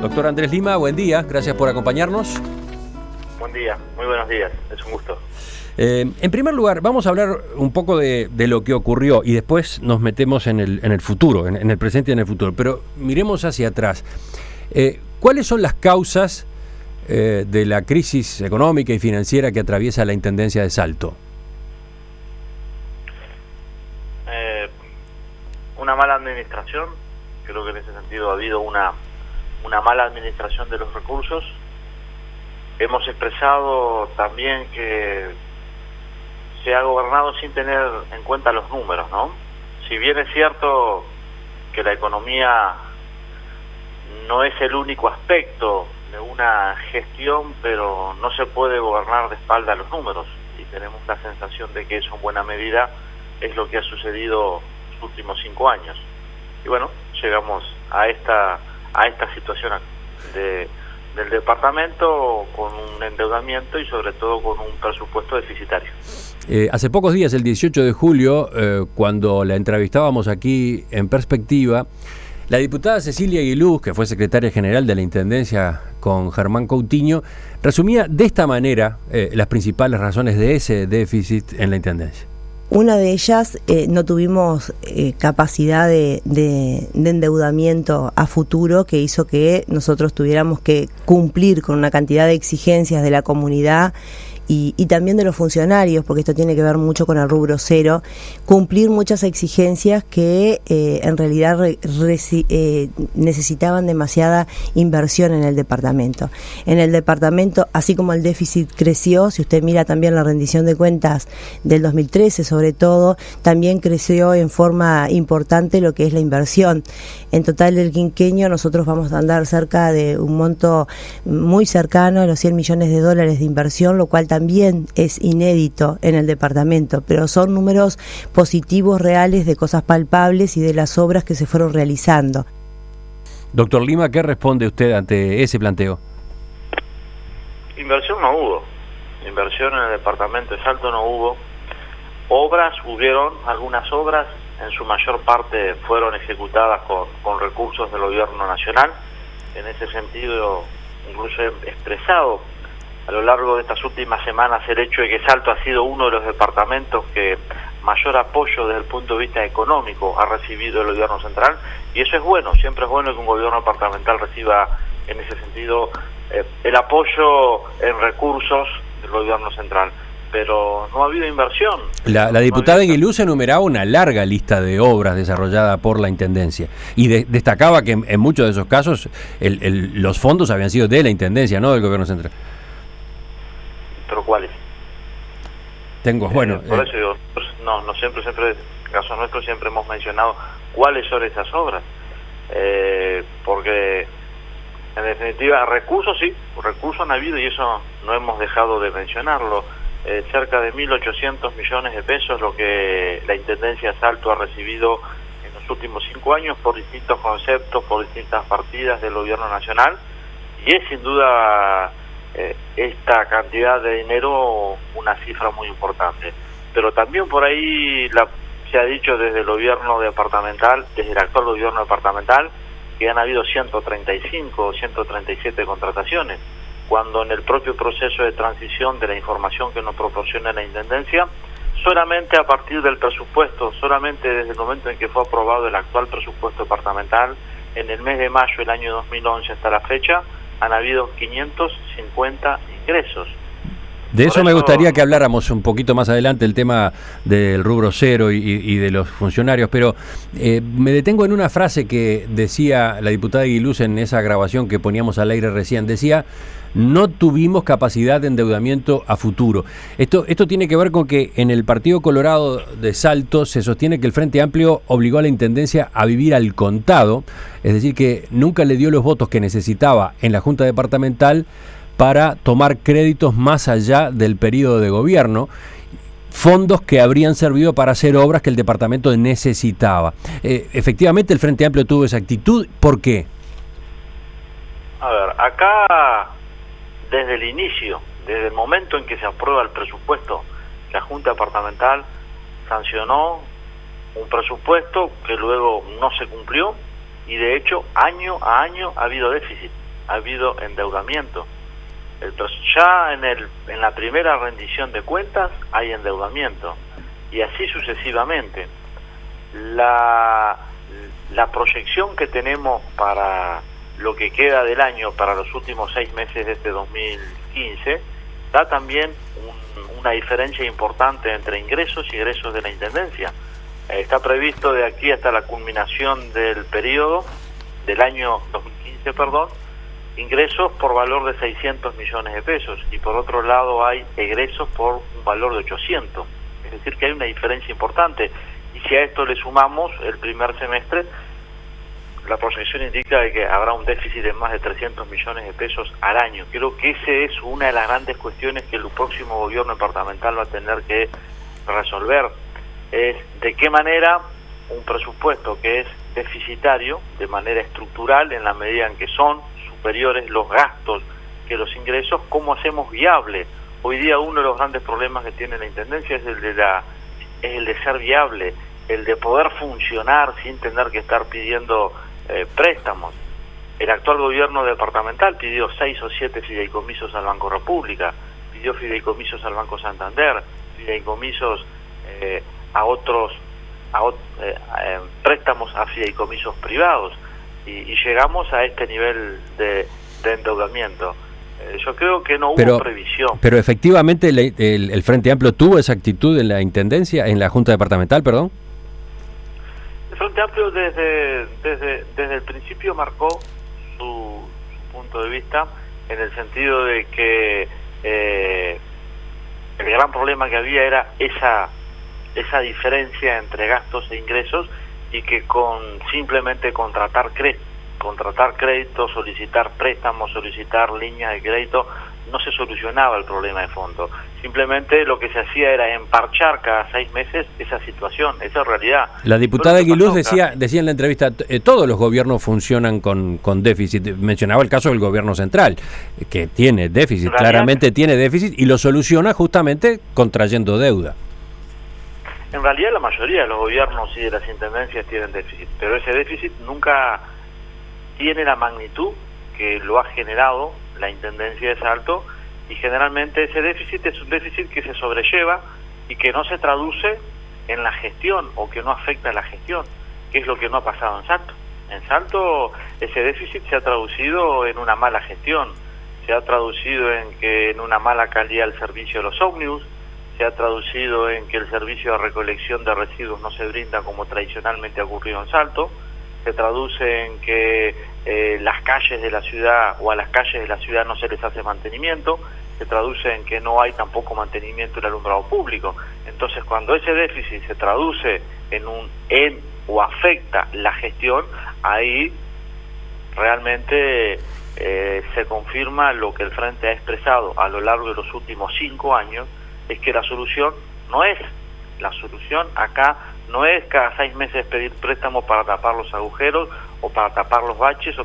Doctor Andrés Lima, buen día, gracias por acompañarnos. Buen día, muy buenos días, es un gusto. En primer lugar, vamos a hablar un poco de lo que ocurrió y después nos metemos en el futuro, en el presente y en el futuro, pero miremos hacia atrás. ¿Cuáles son las causas de la crisis económica y financiera que atraviesa la Intendencia de Salto? Una mala administración, creo que en ese sentido ha habido una mala administración de los recursos. Hemos expresado también que se ha gobernado sin tener en cuenta los números, ¿no? Si bien es cierto que la economía no es el único aspecto de una gestión, pero no se puede gobernar de espalda a los números, y tenemos la sensación de que eso en buena medida es lo que ha sucedido los últimos 5 años. Y bueno, llegamos a esta situación del departamento con un endeudamiento y sobre todo con un presupuesto deficitario. Hace pocos días, el 18 de julio, cuando la entrevistábamos aquí en Perspectiva, la diputada Cecilia Aguiluz, que fue secretaria general de la Intendencia con Germán Coutinho, resumía de esta manera las principales razones de ese déficit en la Intendencia. Una de ellas, no tuvimos capacidad de endeudamiento a futuro, que hizo que nosotros tuviéramos que cumplir con una cantidad de exigencias de la comunidad y también de los funcionarios, porque esto tiene que ver mucho con el rubro cero, cumplir muchas exigencias que en realidad necesitaban demasiada inversión en el departamento. En el departamento, así como el déficit creció, si usted mira también la rendición de cuentas del 2013 sobre todo, también creció en forma importante lo que es la inversión. En total del quinquenio nosotros vamos a andar cerca de un monto muy cercano a los $100 millones de inversión, lo cual también es inédito en el departamento, pero son números positivos reales de cosas palpables y de las obras que se fueron realizando. Doctor Lima, ¿qué responde usted ante ese planteo? Inversión no hubo, inversión en el departamento de Salto no hubo. Obras hubieron, algunas obras en su mayor parte fueron ejecutadas con recursos del gobierno nacional. En ese sentido, incluso he expresado a lo largo de estas últimas semanas el hecho de que Salto ha sido uno de los departamentos que mayor apoyo desde el punto de vista económico ha recibido el gobierno central, y eso es bueno, siempre es bueno que un gobierno departamental reciba en ese sentido el apoyo en recursos del gobierno central. Pero no ha habido inversión. La diputada Aguiluz enumeraba una larga lista de obras desarrolladas por la Intendencia y destacaba que en muchos de esos casos los fondos habían sido de la Intendencia, no del gobierno central. ¿Pero cuáles? Por eso digo, no siempre, en caso nuestro siempre hemos mencionado cuáles son esas obras, porque en definitiva recursos sí, recursos han habido y eso no hemos dejado de mencionarlo. Cerca de 1.800 millones de pesos lo que la Intendencia de Salto ha recibido en los últimos 5 años por distintos conceptos, por distintas partidas del gobierno nacional, y es sin duda esta cantidad de dinero una cifra muy importante. Pero también por ahí se ha dicho desde el gobierno departamental, desde el actual gobierno departamental, que han habido 135 o 137 contrataciones, cuando en el propio proceso de transición de la información que nos proporciona la Intendencia, solamente a partir del presupuesto, solamente desde el momento en que fue aprobado el actual presupuesto departamental, en el mes de mayo del año 2011 hasta la fecha, han habido 550 ingresos. De eso me gustaría que habláramos un poquito más adelante, el tema del rubro cero y de los funcionarios, pero me detengo en una frase que decía la diputada Aguiluz en esa grabación que poníamos al aire recién. Decía: no tuvimos capacidad de endeudamiento a futuro. Esto tiene que ver con que en el Partido Colorado de Salto se sostiene que el Frente Amplio obligó a la Intendencia a vivir al contado, es decir, que nunca le dio los votos que necesitaba en la Junta Departamental para tomar créditos más allá del periodo de gobierno, fondos que habrían servido para hacer obras que el departamento necesitaba. Efectivamente, el Frente Amplio tuvo esa actitud. ¿Por qué? A ver, acá, desde el inicio, desde el momento en que se aprueba el presupuesto, la Junta Departamental sancionó un presupuesto que luego no se cumplió, y de hecho, año a año ha habido déficit. ha habido endeudamiento. Ya en la primera rendición de cuentas hay endeudamiento, y así sucesivamente. La proyección que tenemos para lo que queda del año, para los últimos 6 meses de este 2015, da también una diferencia importante entre ingresos y egresos de la Intendencia. Está previsto de aquí hasta la culminación del periodo, del año 2015, ingresos por valor de 600 millones de pesos, y por otro lado hay egresos por un valor de 800. Es decir, que hay una diferencia importante, y si a esto le sumamos el primer semestre, la proyección indica de que habrá un déficit de más de 300 millones de pesos al año. Creo que esa es una de las grandes cuestiones que el próximo gobierno departamental va a tener que resolver. Es de qué manera un presupuesto que es deficitario, de manera estructural, en la medida en que son superiores los gastos que los ingresos, ¿cómo hacemos viable? Hoy día uno de los grandes problemas que tiene la Intendencia es el de ser viable, el de poder funcionar sin tener que estar pidiendo préstamos. El actual gobierno departamental pidió 6 o 7 fideicomisos al Banco República, pidió fideicomisos al Banco Santander, fideicomisos préstamos a fideicomisos privados, y llegamos a este nivel de endeudamiento. Yo creo que no hubo previsión. Pero efectivamente el Frente Amplio tuvo esa actitud en la Intendencia, en la Junta Departamental, perdón. El Frente Amplio desde el principio marcó su punto de vista, en el sentido de que el gran problema que había era esa diferencia entre gastos e ingresos, y que con simplemente contratar crédito, solicitar préstamos, solicitar líneas de crédito, no se solucionaba el problema de fondo. Simplemente lo que se hacía era emparchar cada 6 meses esa situación, esa realidad. La diputada Aguiluz decía en la entrevista, todos los gobiernos funcionan con déficit. Mencionaba el caso del gobierno central, que tiene déficit, claramente tiene déficit, y lo soluciona justamente contrayendo deuda. En realidad la mayoría de los gobiernos y de las intendencias tienen déficit, pero ese déficit nunca tiene la magnitud que lo ha generado la Intendencia de Salto, y generalmente ese déficit es un déficit que se sobrelleva y que no se traduce en la gestión, o que no afecta a la gestión, que es lo que no ha pasado en Salto. En Salto ese déficit se ha traducido en una mala gestión, se ha traducido en una mala calidad del servicio de los ómnibus, se ha traducido en que el servicio de recolección de residuos no se brinda como tradicionalmente ha ocurrido en Salto, se traduce en que las calles de la ciudad, o a las calles de la ciudad, no se les hace mantenimiento, se traduce en que no hay tampoco mantenimiento del alumbrado público. Entonces, cuando ese déficit se traduce o afecta la gestión, ahí realmente se confirma lo que el Frente ha expresado a lo largo de los últimos 5 años, es que la solución acá no es cada 6 meses pedir préstamos para tapar los agujeros, o para tapar los baches, o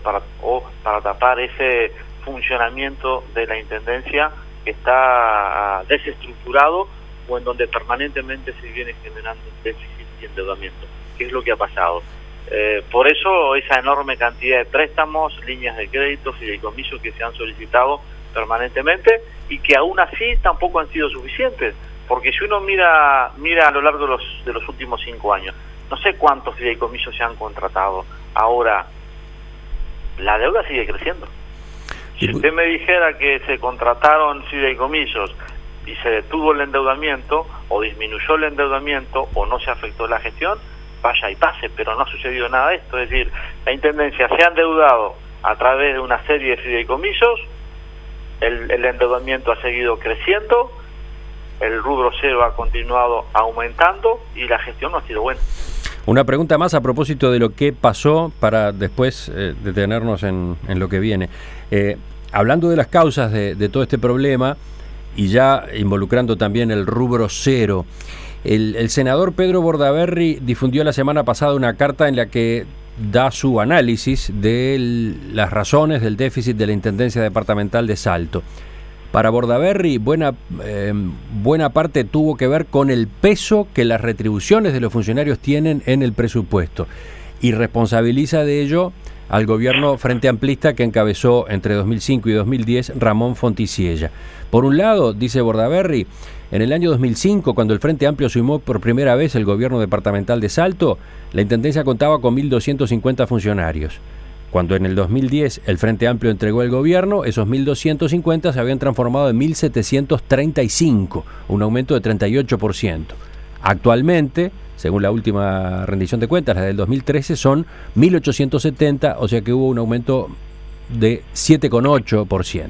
para tapar ese funcionamiento de la Intendencia que está desestructurado, o en donde permanentemente se viene generando déficit y endeudamiento, que es lo que ha pasado. Por eso esa enorme cantidad de préstamos, líneas de crédito, fideicomisos que se han solicitado permanentemente, y que aún así tampoco han sido suficientes, porque si uno mira a lo largo de los últimos 5 años, no sé cuántos fideicomisos se han contratado. Ahora, la deuda sigue creciendo. Si usted me dijera que se contrataron fideicomisos y se detuvo el endeudamiento, o disminuyó el endeudamiento, o no se afectó la gestión, vaya y pase, pero no ha sucedido nada de esto. Es decir, la Intendencia se ha endeudado a través de una serie de fideicomisos, el endeudamiento ha seguido creciendo, el rubro cero ha continuado aumentando, y la gestión no ha sido buena. Una pregunta más a propósito de lo que pasó, para después detenernos en lo que viene. Hablando de las causas de todo este problema, y ya involucrando también el rubro cero, el senador Pedro Bordaberry difundió la semana pasada una carta en la que da su análisis de las razones del déficit de la Intendencia Departamental de Salto. Para Bordaberry, buena parte tuvo que ver con el peso que las retribuciones de los funcionarios tienen en el presupuesto, y responsabiliza de ello al gobierno frente amplista que encabezó entre 2005 y 2010 Ramón Fonticiella. Por un lado, dice Bordaberry, en el año 2005, cuando el Frente Amplio asumió por primera vez el gobierno departamental de Salto, la Intendencia contaba con 1.250 funcionarios. Cuando en el 2010 el Frente Amplio entregó el gobierno, esos 1.250 se habían transformado en 1.735, un aumento de 38%. Actualmente, según la última rendición de cuentas, la del 2013, son 1.870, o sea que hubo un aumento de 7,8%.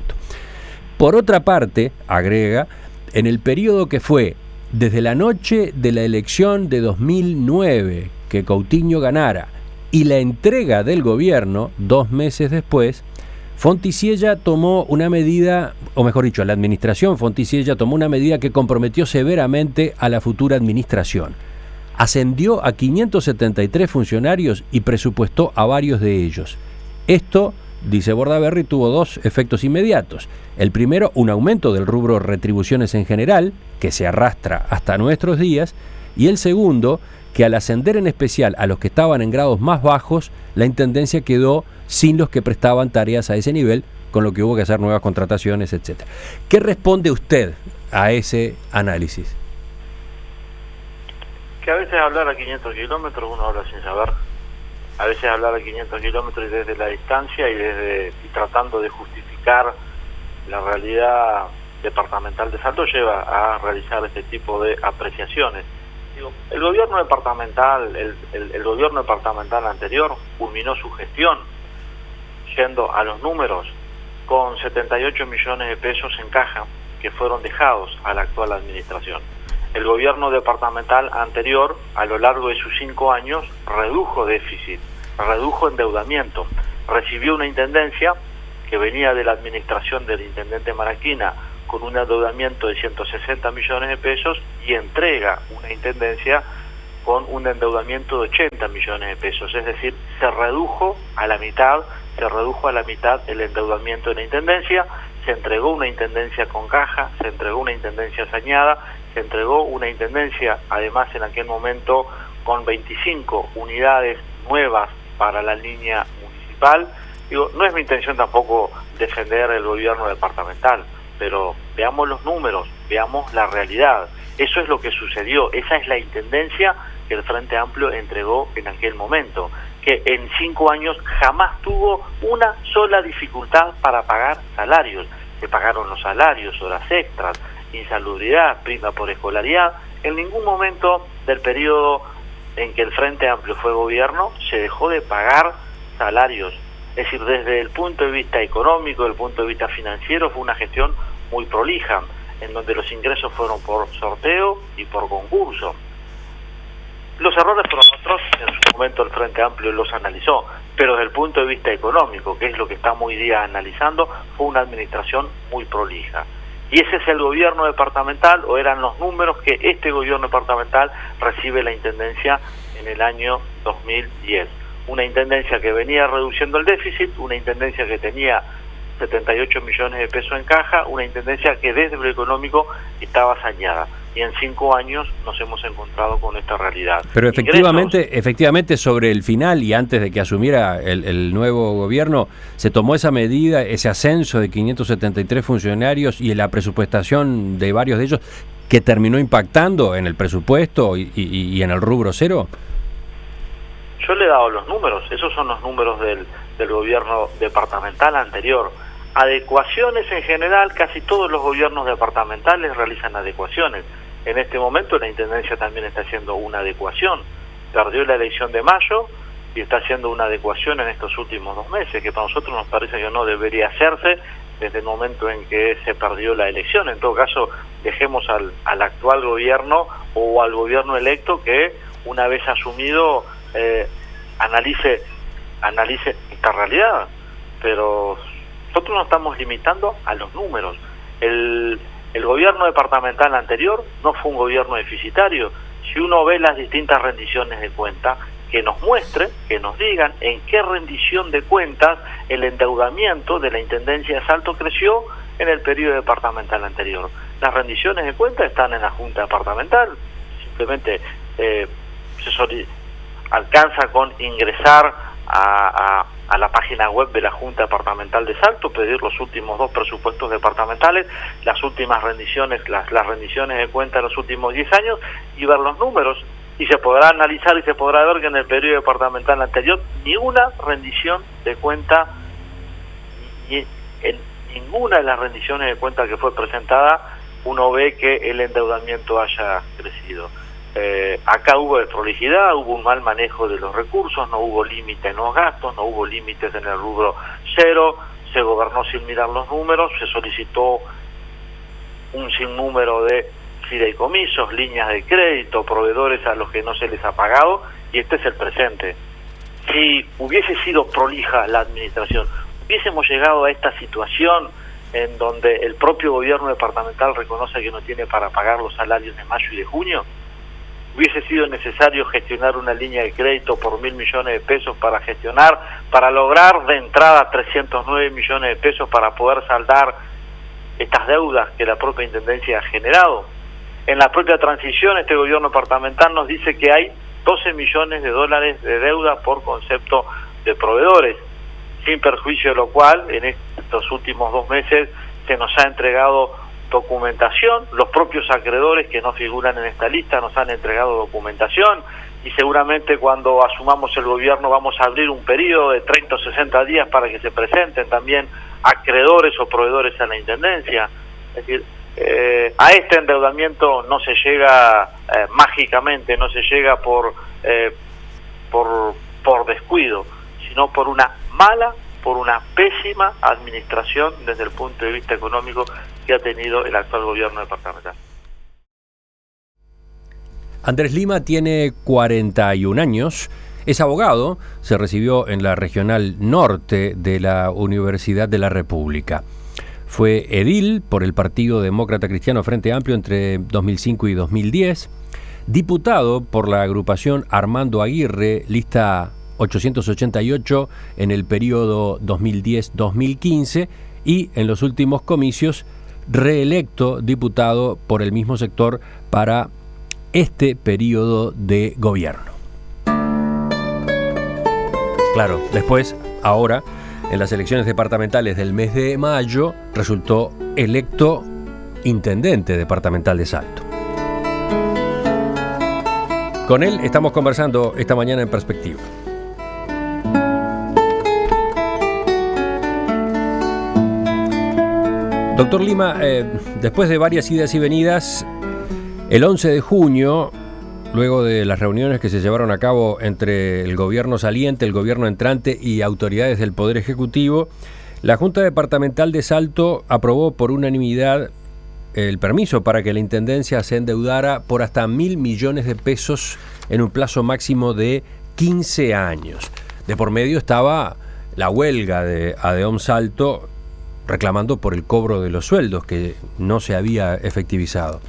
Por otra parte, agrega, en el periodo que fue desde la noche de la elección de 2009, que Coutinho ganara, y la entrega del gobierno 2 meses después, Fonticiella tomó una medida, o mejor dicho, la administración Fonticiella tomó una medida que comprometió severamente a la futura administración. Ascendió a 573 funcionarios y presupuestó a varios de ellos. Esto, dice Bordaberry, tuvo 2 efectos inmediatos. El primero, un aumento del rubro retribuciones en general, que se arrastra hasta nuestros días, y el segundo, que al ascender en especial a los que estaban en grados más bajos, la Intendencia quedó sin los que prestaban tareas a ese nivel, con lo que hubo que hacer nuevas contrataciones, etc. ¿Qué responde usted a ese análisis? Que a veces hablar a 500 kilómetros uno habla sin saber. A veces hablar a 500 kilómetros y desde la distancia y tratando de justificar la realidad departamental de Salto lleva a realizar este tipo de apreciaciones. El gobierno departamental, el gobierno departamental anterior culminó su gestión yendo a los números con 78 millones de pesos en caja que fueron dejados a la actual administración. El gobierno departamental anterior, a lo largo de sus 5 años, redujo déficit, redujo endeudamiento, recibió una intendencia que venía de la administración del intendente Maraquina con un endeudamiento de 160 millones de pesos y entrega una intendencia con un endeudamiento de 80 millones de pesos, es decir, se redujo a la mitad el endeudamiento de la intendencia, se entregó una intendencia con caja, se entregó una intendencia saneada, se entregó una intendencia además en aquel momento con 25 unidades nuevas para la línea municipal. Digo, no es mi intención tampoco defender el gobierno departamental, pero veamos los números, veamos la realidad. Eso es lo que sucedió, esa es la intendencia que el Frente Amplio entregó en aquel momento, que en 5 años jamás tuvo una sola dificultad para pagar salarios. Se pagaron los salarios, horas extras, insalubridad, prima por escolaridad. En ningún momento del periodo en que el Frente Amplio fue gobierno se dejó de pagar salarios. Es decir, desde el punto de vista económico, desde el punto de vista financiero, fue una gestión muy prolija, en donde los ingresos fueron por sorteo y por concurso. Los errores fueron otros, en su momento el Frente Amplio los analizó, pero desde el punto de vista económico, que es lo que estamos hoy día analizando, fue una administración muy prolija. Y ese es el gobierno departamental, o eran los números que este gobierno departamental recibe la intendencia en el año 2010. Una intendencia que venía reduciendo el déficit, una intendencia que tenía 78 millones de pesos en caja, una intendencia que desde lo económico estaba saneada. Y en 5 años nos hemos encontrado con esta realidad. Pero efectivamente sobre el final y antes de que asumiera el nuevo gobierno, se tomó esa medida, ese ascenso de 573 funcionarios y la presupuestación de varios de ellos, que terminó impactando en el presupuesto y en el rubro cero. Yo le he dado los números, esos son los números del gobierno departamental anterior. Adecuaciones en general, casi todos los gobiernos departamentales realizan adecuaciones. En este momento la Intendencia también está haciendo una adecuación. Perdió la elección de mayo y está haciendo una adecuación en estos últimos 2 meses, que para nosotros nos parece que no debería hacerse desde el momento en que se perdió la elección. En todo caso, dejemos al actual gobierno o al gobierno electo que, una vez asumido, analice esta realidad. Pero nosotros nos estamos limitando a los números. El gobierno departamental anterior no fue un gobierno deficitario. Si uno ve las distintas rendiciones de cuentas, que nos muestre, que nos digan en qué rendición de cuentas el endeudamiento de la Intendencia de Salto creció en el periodo departamental anterior. Las rendiciones de cuentas están en la Junta Departamental. Simplemente alcanza con ingresar a a la página web de la Junta Departamental de Salto, pedir los últimos 2 presupuestos departamentales, las últimas rendiciones, las rendiciones de cuenta de los últimos 10 años y ver los números. Y se podrá analizar y se podrá ver que en el periodo departamental anterior ni una rendición de cuenta, ni en ninguna de las rendiciones de cuenta que fue presentada, uno ve que el endeudamiento haya crecido. Acá hubo desprolijidad, hubo un mal manejo de los recursos, no hubo límite en los gastos, no hubo límites en el rubro cero, se gobernó sin mirar los números, se solicitó un sinnúmero de fideicomisos, líneas de crédito, proveedores a los que no se les ha pagado, y este es el presente. Si hubiese sido prolija la administración, hubiésemos llegado a esta situación en donde el propio gobierno departamental reconoce que no tiene para pagar los salarios de mayo y de junio, hubiese sido necesario gestionar una línea de crédito por 1.000 millones de pesos para lograr de entrada 309 millones de pesos para poder saldar estas deudas que la propia Intendencia ha generado. En la propia transición, este gobierno departamental nos dice que hay 12 millones de dólares de deuda por concepto de proveedores, sin perjuicio de lo cual, en estos últimos 2 meses se nos ha entregado documentación, los propios acreedores que no figuran en esta lista nos han entregado documentación, y seguramente cuando asumamos el gobierno vamos a abrir un periodo de 30 o 60 días para que se presenten también acreedores o proveedores a la Intendencia. Es decir, a este endeudamiento no se llega mágicamente, no se llega por descuido, sino por una pésima administración desde el punto de vista económico que ha tenido el actual gobierno departamental. Andrés Lima tiene 41 años, es abogado, se recibió en la Regional Norte de la Universidad de la República. Fue edil por el Partido Demócrata Cristiano Frente Amplio entre 2005 y 2010, diputado por la agrupación Armando Aguirre, lista 888 en el periodo 2010-2015 y en los últimos comicios reelecto diputado por el mismo sector para este periodo de gobierno. Claro, después, ahora, en las elecciones departamentales del mes de mayo, resultó electo intendente departamental de Salto. Con él estamos conversando esta mañana en Perspectiva. Doctor Lima, después de varias idas y venidas, el 11 de junio, luego de las reuniones que se llevaron a cabo entre el gobierno saliente, el gobierno entrante y autoridades del Poder Ejecutivo, la Junta Departamental de Salto aprobó por unanimidad el permiso para que la Intendencia se endeudara por hasta 1.000 millones de pesos en un plazo máximo de 15 años. De por medio estaba la huelga de ADEOM Salto, reclamando por el cobro de los sueldos que no se había efectivizado.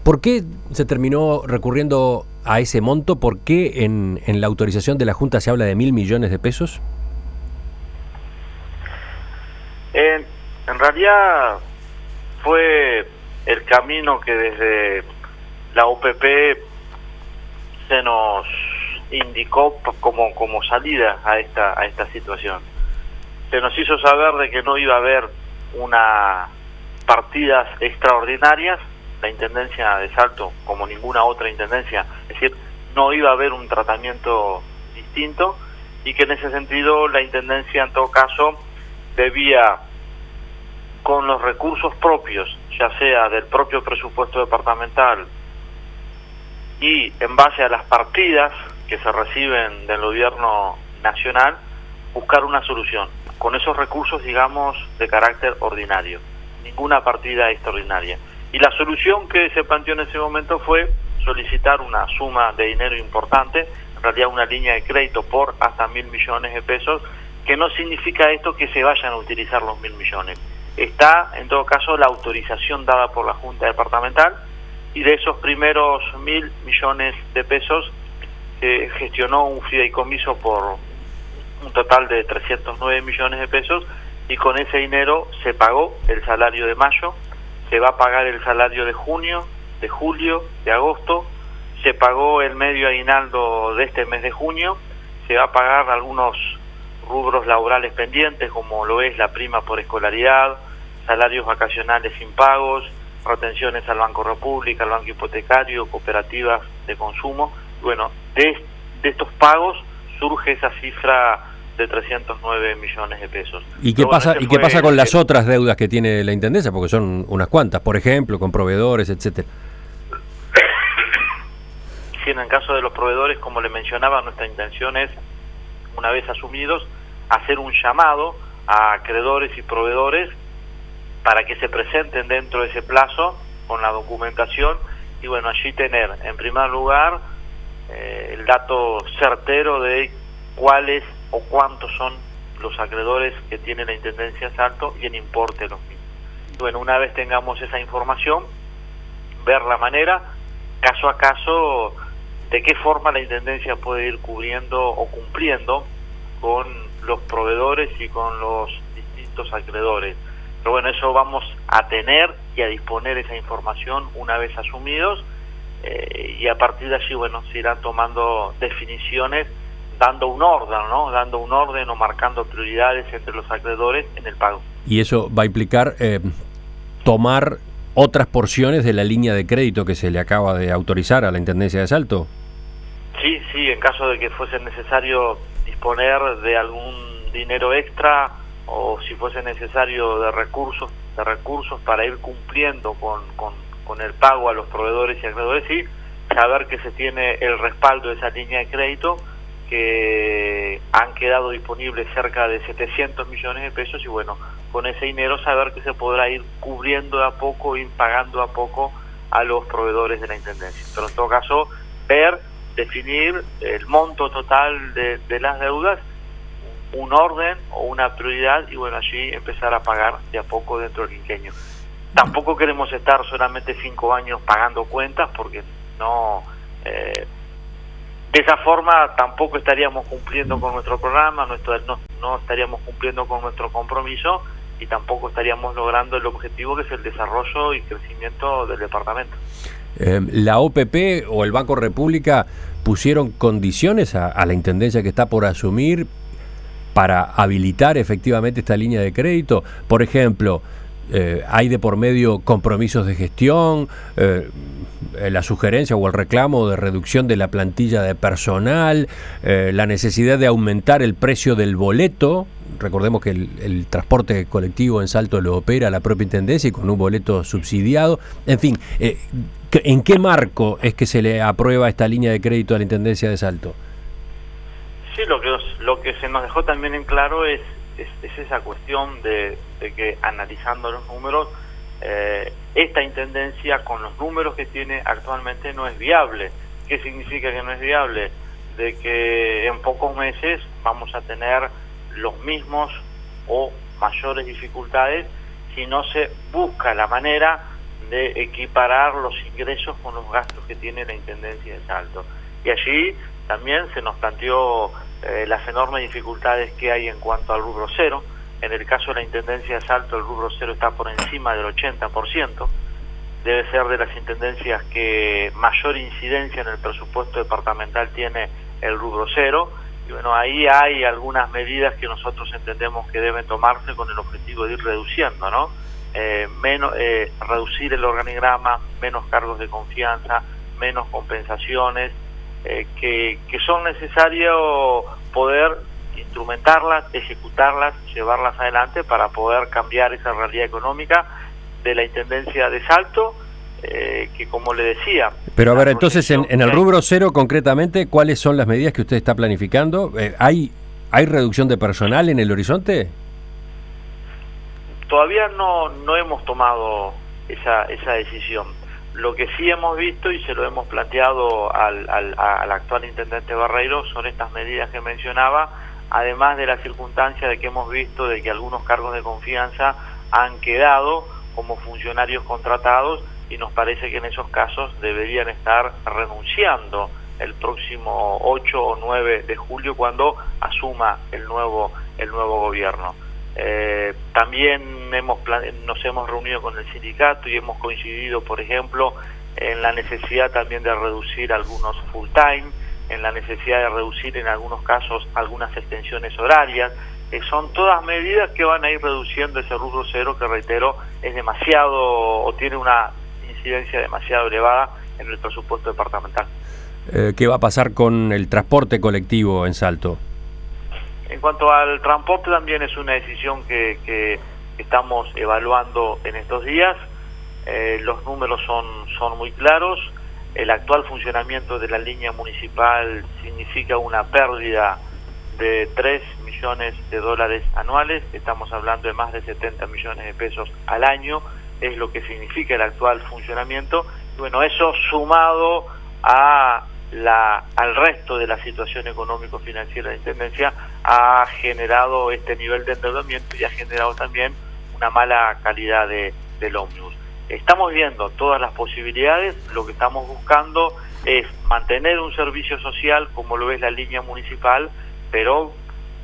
¿Por qué se terminó recurriendo a ese monto? ¿Por qué en la autorización de la Junta se habla de 1.000 millones de pesos? En realidad fue el camino que desde la OPP se nos indicó como salida a esta situación. Se nos hizo saber de que no iba a haber unas partidas extraordinarias, la Intendencia de Salto, como ninguna otra Intendencia, es decir, no iba a haber un tratamiento distinto, y que en ese sentido la Intendencia en todo caso debía, con los recursos propios, ya sea del propio presupuesto departamental y en base a las partidas que se reciben del gobierno nacional, buscar una solución con esos recursos, digamos, de carácter ordinario, ninguna partida extraordinaria. Y la solución que se planteó en ese momento fue solicitar una suma de dinero importante, en realidad una línea de crédito por hasta 1.000 millones de pesos, que no significa esto que se vayan a utilizar los 1.000 millones. Está, en todo caso, la autorización dada por la Junta Departamental, y de esos primeros 1.000 millones de pesos se gestionó un fideicomiso por un total de 309 millones de pesos, y con ese dinero se pagó el salario de mayo, se va a pagar el salario de junio, de julio, de agosto, se pagó el medio aguinaldo de este mes de junio, se va a pagar algunos rubros laborales pendientes, como lo es la prima por escolaridad, salarios vacacionales impagos, retenciones al Banco República, al Banco Hipotecario, cooperativas de consumo. Bueno, de estos pagos surge esa cifra de 309 millones de pesos. ¿Y qué pasa, ¿y qué pasa con las otras deudas que tiene la Intendencia? Porque son unas cuantas, por ejemplo, con proveedores, etcétera. Sí, en el caso de los proveedores, como le mencionaba, nuestra intención es, una vez asumidos, hacer un llamado a acreedores y proveedores para que se presenten dentro de ese plazo con la documentación y bueno, allí tener en primer lugar el dato certero de cuáles o cuántos son los acreedores que tiene la Intendencia de Salto y el importe de los mismos. Bueno, una vez tengamos esa información, ver la manera, caso a caso, de qué forma la Intendencia puede ir cubriendo o cumpliendo con los proveedores y con los distintos acreedores. Pero bueno, eso vamos a tener y a disponer esa información una vez asumidos y a partir de allí, bueno, se irán tomando definiciones, dando un orden, ¿no? Dando un orden o marcando prioridades entre los acreedores en el pago. Y eso va a implicar tomar otras porciones de la línea de crédito que se le acaba de autorizar a la Intendencia de Salto. Sí, en caso de que fuese necesario disponer de algún dinero extra o si fuese necesario de recursos para ir cumpliendo con el pago a los proveedores y acreedores, sí, saber que se tiene el respaldo de esa línea de crédito, que han quedado disponibles cerca de 700 millones de pesos y bueno, con ese dinero saber que se podrá ir cubriendo de a poco, ir pagando a poco a los proveedores de la Intendencia. Pero en todo caso, definir el monto total de las deudas, un orden o una prioridad y bueno, allí empezar a pagar de a poco dentro del quinquenio. Tampoco queremos estar solamente 5 años pagando cuentas porque no... de esa forma tampoco estaríamos cumpliendo con nuestro programa, no estaríamos cumpliendo con nuestro compromiso y tampoco estaríamos logrando el objetivo que es el desarrollo y crecimiento del departamento. ¿La OPP o el Banco República pusieron condiciones a la Intendencia que está por asumir para habilitar efectivamente esta línea de crédito? Por ejemplo, ¿hay de por medio compromisos de gestión, la sugerencia o el reclamo de reducción de la plantilla de personal, la necesidad de aumentar el precio del boleto? Recordemos que el transporte colectivo en Salto lo opera la propia Intendencia y con un boleto subsidiado. En fin, ¿en qué marco es que se le aprueba esta línea de crédito a la Intendencia de Salto? Sí, lo que se nos dejó también en claro es esa cuestión de que analizando los números, esta Intendencia con los números que tiene actualmente no es viable. ¿Qué significa que no es viable? De que en pocos meses vamos a tener los mismos o mayores dificultades si no se busca la manera de equiparar los ingresos con los gastos que tiene la Intendencia de Salto. Y allí también se nos planteó las enormes dificultades que hay en cuanto al rubro cero. En el caso de la Intendencia de Salto, el rubro cero está por encima del 80%. Debe ser de las intendencias que mayor incidencia en el presupuesto departamental tiene el rubro cero. Y bueno, ahí hay algunas medidas que nosotros entendemos que deben tomarse con el objetivo de ir reduciendo, ¿no? Reducir el organigrama, menos cargos de confianza, menos compensaciones, que son necesarios poder instrumentarlas, ejecutarlas, llevarlas adelante para poder cambiar esa realidad económica de la Intendencia de Salto, que como le decía... Pero a ver, entonces en el rubro cero concretamente, ¿cuáles son las medidas que usted está planificando? ¿Hay reducción de personal en el horizonte? Todavía no hemos tomado esa decisión. Lo que sí hemos visto y se lo hemos planteado al actual intendente Barreiro son estas medidas que mencionaba, además de la circunstancia de que hemos visto de que algunos cargos de confianza han quedado como funcionarios contratados y nos parece que en esos casos deberían estar renunciando el próximo 8 o 9 de julio cuando asuma el nuevo gobierno. También nos hemos reunido con el sindicato y hemos coincidido, por ejemplo, en la necesidad también de reducir algunos full time, en la necesidad de reducir en algunos casos algunas extensiones horarias. Son todas medidas que van a ir reduciendo ese rubro cero que, reitero, es demasiado o tiene una incidencia demasiado elevada en el presupuesto departamental. ¿Qué va a pasar con el transporte colectivo en Salto? En cuanto al transporte, también es una decisión que estamos evaluando en estos días. Los números son muy claros. El actual funcionamiento de la línea municipal significa una pérdida de 3 millones de dólares anuales. Estamos hablando de más de 70 millones de pesos al año, es lo que significa el actual funcionamiento. Y bueno, eso sumado al resto de la situación económico-financiera de la Intendencia ha generado este nivel de endeudamiento y ha generado también una mala calidad del ómnibus. Estamos viendo todas las posibilidades, lo que estamos buscando es mantener un servicio social como lo es la línea municipal, pero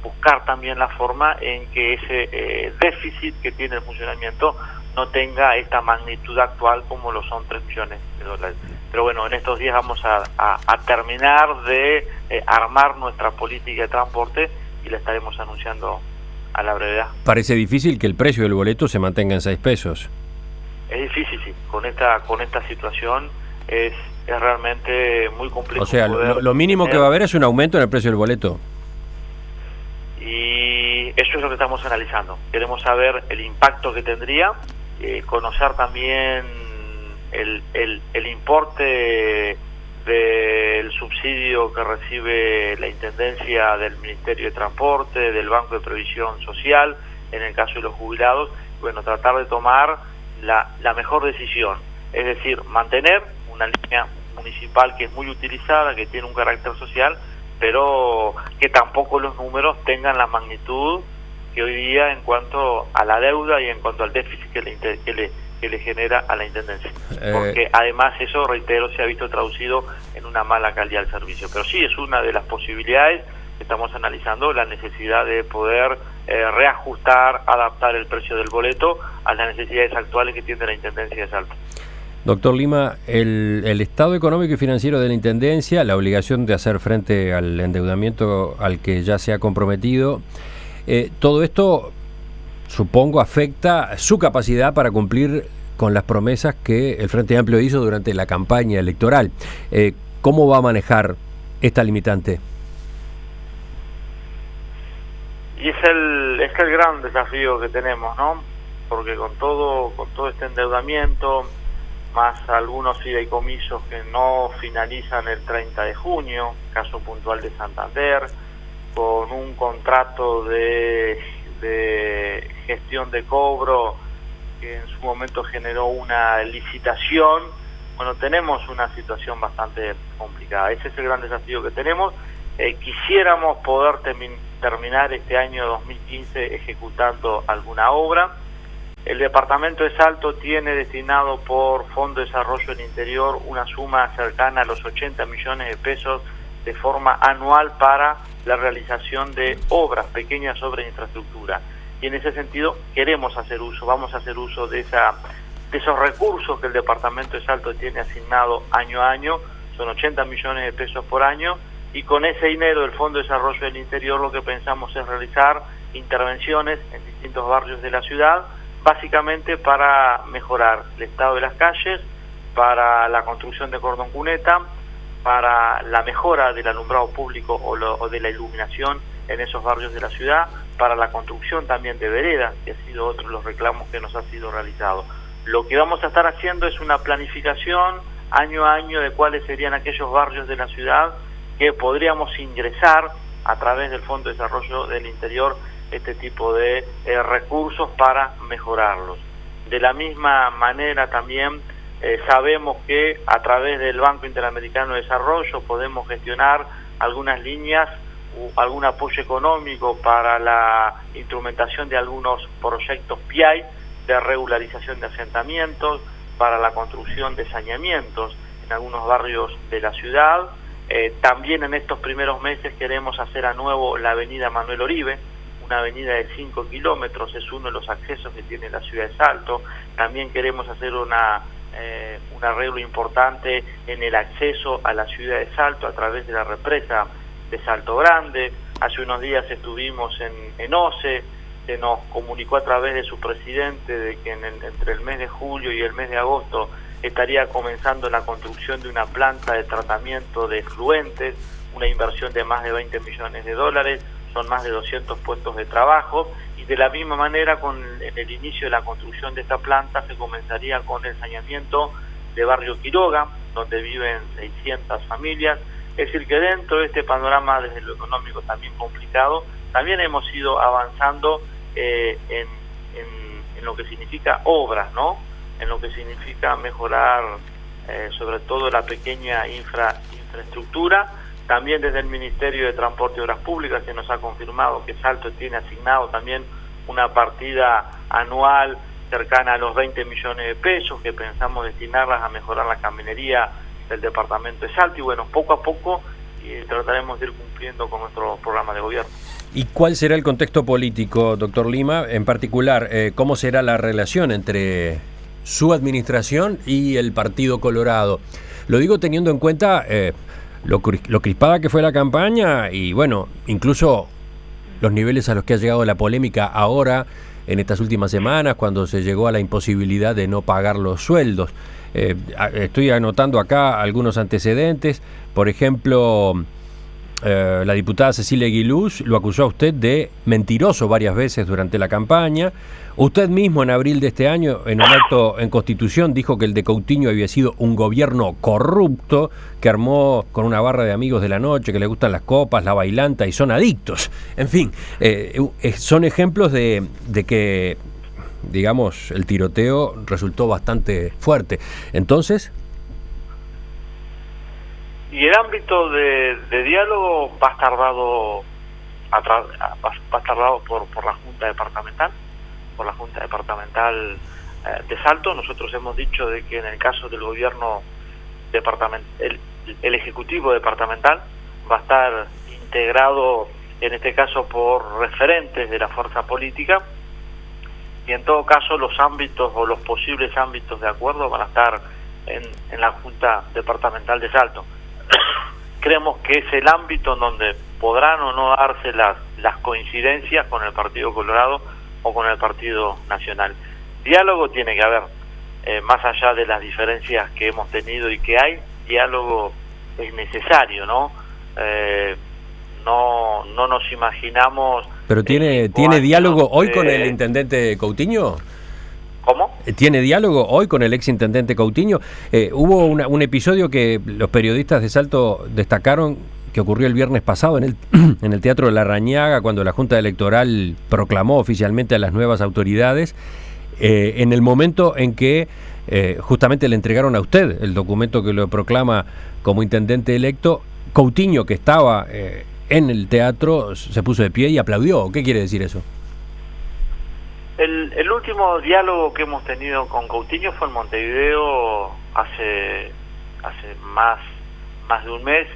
buscar también la forma en que ese déficit que tiene el funcionamiento no tenga esta magnitud actual como lo son 3 millones de dólares. Pero bueno, en estos días vamos a terminar de armar nuestra política de transporte y la estaremos anunciando a la brevedad. Parece difícil que el precio del boleto se mantenga en 6 pesos. Es difícil, sí. Con esta situación es realmente muy complejo. O sea, lo mínimo que va a haber es un aumento en el precio del boleto. Y eso es lo que estamos analizando. Queremos saber el impacto que tendría, conocer también el importe del subsidio que recibe la Intendencia del Ministerio de Transporte, del Banco de Previsión Social, en el caso de los jubilados. Bueno, tratar de tomar la mejor decisión, es decir, mantener una línea municipal que es muy utilizada, que tiene un carácter social, pero que tampoco los números tengan la magnitud que hoy día en cuanto a la deuda y en cuanto al déficit que le genera a la Intendencia. Porque además eso, reitero, se ha visto traducido en una mala calidad del servicio. Pero sí, es una de las posibilidades que estamos analizando, la necesidad de poder reajustar, adaptar el precio del boleto a las necesidades actuales que tiene la Intendencia de Salto. Doctor Lima, el estado económico y financiero de la Intendencia, la obligación de hacer frente al endeudamiento al que ya se ha comprometido, todo esto, supongo, afecta su capacidad para cumplir con las promesas que el Frente Amplio hizo durante la campaña electoral. ¿Cómo va a manejar esta limitante? Y es el gran desafío que tenemos, ¿no? Porque con todo este endeudamiento, más algunos fideicomisos que no finalizan el 30 de junio, caso puntual de Santander, con un contrato de gestión de cobro que en su momento generó una licitación. Bueno, tenemos una situación bastante complicada. Ese es el gran desafío que tenemos. Quisiéramos poder terminar este año 2015 ejecutando alguna obra. El departamento de Salto tiene destinado por Fondo de Desarrollo del Interior una suma cercana a los 80 millones de pesos de forma anual para la realización de obras, pequeñas obras de infraestructura. Y en ese sentido vamos a hacer uso de esos recursos que el departamento de Salto tiene asignado año a año, son 80 millones de pesos por año, y con ese dinero del Fondo de Desarrollo del Interior lo que pensamos es realizar intervenciones en distintos barrios de la ciudad, básicamente para mejorar el estado de las calles, para la construcción de cordón cuneta, para la mejora del alumbrado público o de la iluminación en esos barrios de la ciudad, para la construcción también de veredas, que ha sido otro de los reclamos que nos ha sido realizado. Lo que vamos a estar haciendo es una planificación año a año de cuáles serían aquellos barrios de la ciudad que podríamos ingresar a través del Fondo de Desarrollo del Interior este tipo de recursos para mejorarlos. De la misma manera también sabemos que a través del Banco Interamericano de Desarrollo podemos gestionar algunas líneas o algún apoyo económico para la instrumentación de algunos proyectos PIAI de regularización de asentamientos, para la construcción de saneamientos en algunos barrios de la ciudad. También en estos primeros meses queremos hacer a nuevo la avenida Manuel Oribe, una avenida de 5 kilómetros, es uno de los accesos que tiene la ciudad de Salto. También queremos hacer una un arreglo importante en el acceso a la ciudad de Salto a través de la represa de Salto Grande. Hace unos días estuvimos en OCE, se nos comunicó a través de su presidente de que entre el mes de julio y el mes de agosto estaría comenzando la construcción de una planta de tratamiento de efluentes, una inversión de más de 20 millones de dólares, son más de 200 puestos de trabajo, y de la misma manera en el inicio de la construcción de esta planta se comenzaría con el saneamiento de Barrio Quiroga, donde viven 600 familias. Es decir, que dentro de este panorama, desde lo económico también complicado, también hemos ido avanzando en lo que significa obras, ¿no? En lo que significa mejorar sobre todo la pequeña infraestructura. También desde el Ministerio de Transporte y Obras Públicas se nos ha confirmado que Salto tiene asignado también una partida anual cercana a los 20 millones de pesos que pensamos destinarlas a mejorar la caminería del departamento de Salto, y bueno, poco a poco trataremos de ir cumpliendo con nuestro programa de gobierno. ¿Y cuál será el contexto político, doctor Lima? En particular, ¿cómo será la relación entre su administración y el Partido Colorado? Lo digo teniendo en cuenta lo crispada que fue la campaña y, bueno, incluso los niveles a los que ha llegado la polémica ahora, en estas últimas semanas, cuando se llegó a la imposibilidad de no pagar los sueldos. Estoy anotando acá algunos antecedentes. Por ejemplo, la diputada Cecilia Guilús lo acusó a usted de mentiroso varias veces durante la campaña. Usted mismo en abril de este año, en un acto en Constitución, dijo que el de Coutinho había sido un gobierno corrupto que armó con una barra de amigos de la noche, que le gustan las copas, la bailanta y son adictos. En fin, son ejemplos de que, digamos, el tiroteo resultó bastante fuerte. Entonces... Y el ámbito de diálogo va a estar dado por la Junta Departamental, de Salto. Nosotros hemos dicho de que en el caso del gobierno departamental, el Ejecutivo Departamental va a estar integrado, en este caso, por referentes de la fuerza política, y en todo caso los ámbitos o los posibles ámbitos de acuerdo van a estar en la Junta Departamental de Salto. Creemos que es el ámbito en donde podrán o no darse las coincidencias con el Partido Colorado o con el Partido Nacional. Diálogo tiene que haber, más allá de las diferencias que hemos tenido y que hay, diálogo es necesario, ¿no? No nos imaginamos... ¿Pero tiene diálogo hoy con el intendente Coutinho? ¿Cómo? ¿Tiene diálogo hoy con el exintendente Coutinho? Hubo un episodio que los periodistas de Salto destacaron que ocurrió el viernes pasado en el Teatro de la Rañaga, cuando la Junta Electoral proclamó oficialmente a las nuevas autoridades, en el momento en que justamente le entregaron a usted el documento que lo proclama como intendente electo. Coutinho, que estaba en el teatro, se puso de pie y aplaudió. ¿Qué quiere decir eso? El último diálogo que hemos tenido con Coutinho fue en Montevideo hace más de un mes,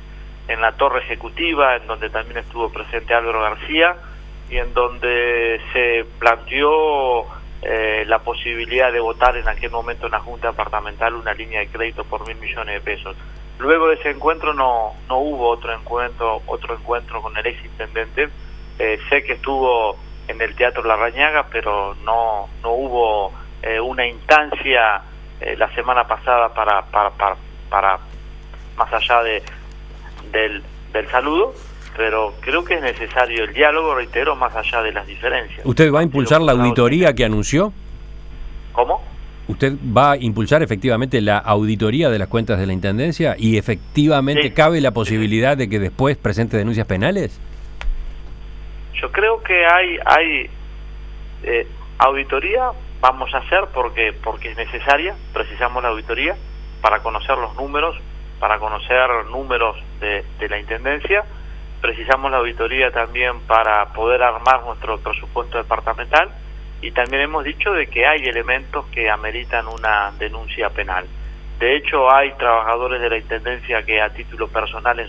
en la torre ejecutiva, en donde también estuvo presente Álvaro García, y en donde se planteó la posibilidad de votar en aquel momento en la Junta Departamental una línea de crédito por 1.000 millones de pesos. Luego de ese encuentro no hubo otro encuentro con el exintendente. Sé que estuvo en el Teatro La Rañaga, pero no hubo una instancia la semana pasada para más allá del saludo, pero creo que es necesario el diálogo, reitero, más allá de las diferencias. ¿Usted va a impulsar la auditoría que anunció? ¿Cómo? ¿Usted va a impulsar efectivamente la auditoría de las cuentas de la Intendencia y efectivamente sí, cabe la posibilidad de que después presente denuncias penales? Yo creo que hay auditoría, vamos a hacer porque es necesaria. Precisamos la auditoría para conocer los números, de la Intendencia. Precisamos la auditoría también para poder armar nuestro presupuesto departamental, y también hemos dicho de que hay elementos que ameritan una denuncia penal. De hecho, hay trabajadores de la Intendencia que a título personal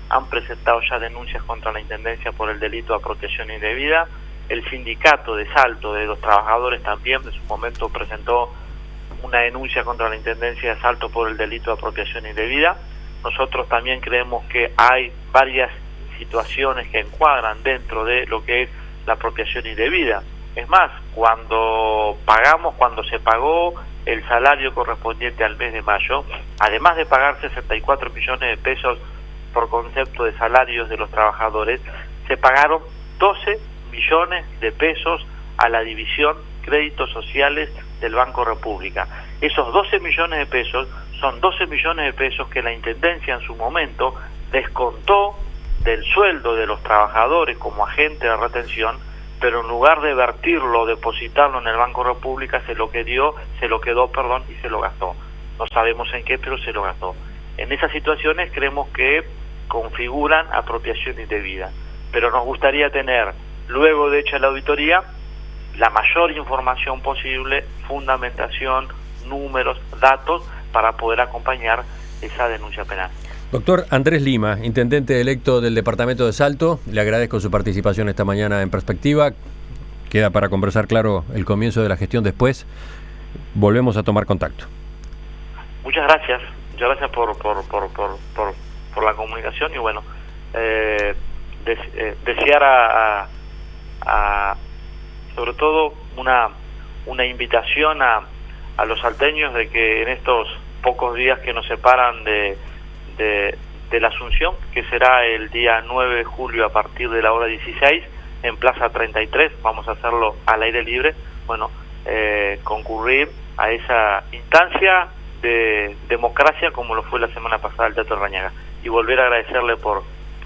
han presentado ya denuncias contra la Intendencia por el delito de apropiación indebida. El sindicato de Salto de los trabajadores también en su momento presentó una denuncia contra la Intendencia de Salto por el delito de apropiación indebida. Nosotros también creemos que hay varias situaciones que encuadran dentro de lo que es la apropiación indebida. Es más, cuando se pagó el salario correspondiente al mes de mayo, además de pagar 64 millones de pesos por concepto de salarios de los trabajadores, se pagaron 12 millones de pesos a la división créditos sociales del Banco República. Esos 12 millones de pesos son 12 millones de pesos que la Intendencia en su momento descontó del sueldo de los trabajadores como agente de retención, pero en lugar de vertirlo, depositarlo en el Banco República, se lo quedó, y se lo gastó. No sabemos en qué, pero se lo gastó. En esas situaciones creemos que configuran apropiación indebida, pero nos gustaría tener, luego de hecha la auditoría, la mayor información posible, fundamentación, números, datos, para poder acompañar esa denuncia penal. Doctor Andrés Lima, intendente electo del departamento de Salto, le agradezco su participación esta mañana en Perspectiva. Queda para conversar, claro, el comienzo de la gestión después. Volvemos a tomar contacto. Muchas gracias por la comunicación y bueno, desear sobre todo una invitación a los salteños de que en estos pocos días que nos separan de la Asunción, que será el día 9 de julio a partir de la hora 16 en Plaza 33, vamos a hacerlo al aire libre, bueno, concurrir a esa instancia de democracia como lo fue la semana pasada el Teatro Rañaga, y volver a agradecerle por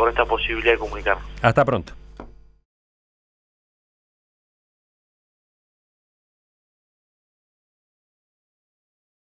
esta posibilidad de comunicarnos. Hasta pronto.